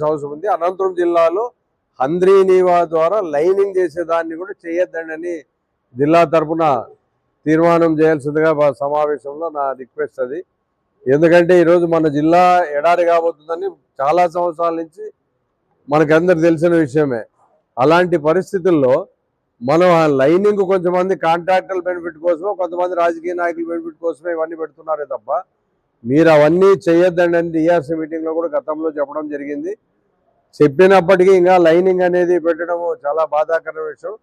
అవసరం ఉంది. అనంతపురం జిల్లాలో హంద్రీనీవా ద్వారా లైనింగ్ చేసేదాన్ని కూడా చేయొద్దండి జిల్లా తరఫున తీర్మానం చేయాల్సిందిగా సమావేశంలో నా రిక్వెస్ట్ అది. ఎందుకంటే ఈరోజు మన జిల్లా ఎడారి కాబోతుందని చాలా సంవత్సరాల నుంచి మనకందరు తెలిసిన విషయమే. అలాంటి పరిస్థితుల్లో మనం ఆ లైనింగ్ కొంతమంది కాంట్రాక్టర్ బెనిఫిట్ కోసమో, కొంతమంది రాజకీయ నాయకుల బెనిఫిట్ కోసమే ఇవన్నీ పెడుతున్నారే తప్ప మీరు అవన్నీ చేయొద్దండి అని డిఆర్సీ మీటింగ్లో కూడా గతంలో చెప్పడం జరిగింది. చెప్పినప్పటికీ ఇంకా లైనింగ్ అనేది పెట్టడం చాలా బాధాకర విషయం.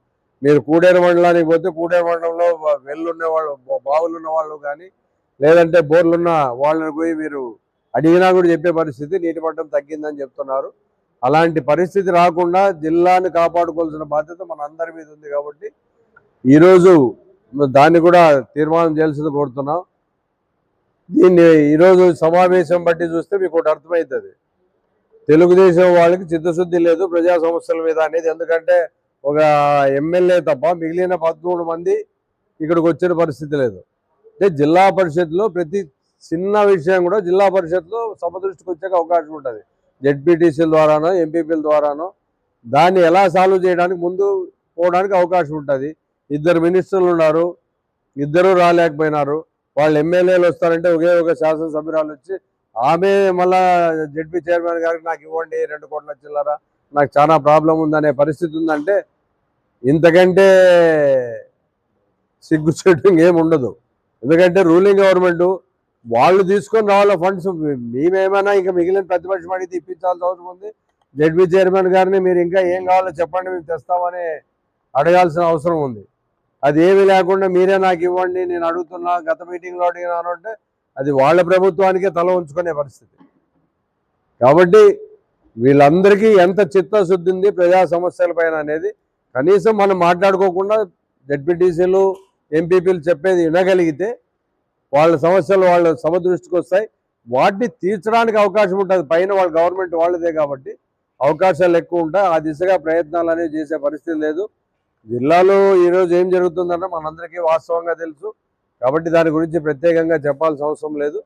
మీరు కూడేరు మండలానికి పోతే కూడేరు మండలంలో వెల్లున్న వాళ్ళు, బావులు ఉన్న వాళ్ళు కానీ లేదంటే బోర్లున్న వాళ్ళని పోయి మీరు అడిగినా కూడా చెప్పే పరిస్థితి, నీటి మట్టం తగ్గిందని చెప్తున్నారు. అలాంటి పరిస్థితి రాకుండా జిల్లాని కాపాడుకోవాల్సిన బాధ్యత మన అందరి మీద ఉంది. కాబట్టి ఈరోజు దాన్ని కూడా తీర్మానం చేయాల్సింది కోరుతున్నాం. దీన్ని ఈరోజు సమావేశం బట్టి చూస్తే మీకు ఒకటి అర్థమవుతుంది, తెలుగుదేశం వాళ్ళకి చిత్తశుద్ధి లేదు ప్రజా సమస్యల మీద అనేది. ఎందుకంటే ఒక ఎమ్మెల్యే తప్ప మిగిలిన 13 మంది ఇక్కడికి వచ్చిన పరిస్థితి లేదు. అంటే జిల్లా పరిషత్లో ప్రతి చిన్న విషయం కూడా జిల్లా పరిషత్లో సభ దృష్టికి వచ్చే అవకాశం ఉంటుంది. జెడ్పీటీసీల ద్వారానో ఎంపీపీల ద్వారానో దాన్ని ఎలా సాల్వ్ చేయడానికి ముందు పోవడానికి అవకాశం ఉంటుంది. 2 మినిస్టర్లు ఉన్నారు, 2 రాలేకపోయినారు. వాళ్ళు ఎమ్మెల్యేలు వస్తారంటే ఒకే ఒక శాసనసభ్యురాలు వచ్చి ఆమె మళ్ళా జెడ్పీ చైర్మన్ గారికి నాకు ఇవ్వండి 2 కోట్ల చిల్లర, నాకు చాలా ప్రాబ్లం ఉందనే పరిస్థితి ఉందంటే ఇంతకంటే సిగ్గుచేటు ఇంకేం ఉండదు. ఎందుకంటే రూలింగ్ గవర్నమెంట్ వాళ్ళు తీసుకొని రావాల ఫండ్స్. మేమేమైనా ఇంకా మిగిలిన ప్రతిపక్షం అడిగితే ఇప్పించాల్సిన అవసరం ఉంది. జెడ్పీ చైర్మన్ గారిని మీరు ఇంకా ఏం కావాలో చెప్పండి మేము తెస్తామని అడగాల్సిన అవసరం ఉంది. అది ఏమీ లేకుండా మీరే నాకు ఇవ్వండి నేను అడుగుతున్నా, గత మీటింగ్లో అడిగినాను అంటే అది వాళ్ళ ప్రభుత్వానికే తల ఉంచుకునే పరిస్థితి. కాబట్టి వీళ్ళందరికీ ఎంత చిత్తశుద్ధి ఉంది ప్రజా సమస్యల పైన అనేది కనీసం మనం మాట్లాడుకోకుండా జెడ్పీటీసీలు ఎంపీపీలు చెప్పేది వినగలిగితే వాళ్ళ సమస్యలు వాళ్ళ సభ దృష్టికి వస్తాయి. వాటిని తీర్చడానికి అవకాశం ఉంటుంది. పైన వాళ్ళ గవర్నమెంట్ వాళ్ళదే కాబట్టి అవకాశాలు ఎక్కువ ఉంటాయి. ఆ దిశగా ప్రయత్నాలు అనేవి చేసే పరిస్థితి లేదు. జిల్లాలో ఈరోజు ఏం జరుగుతుందంటే మనందరికీ వాస్తవంగా తెలుసు. కాబట్టి దాని గురించి ప్రత్యేకంగా చెప్పాల్సిన అవసరం లేదు.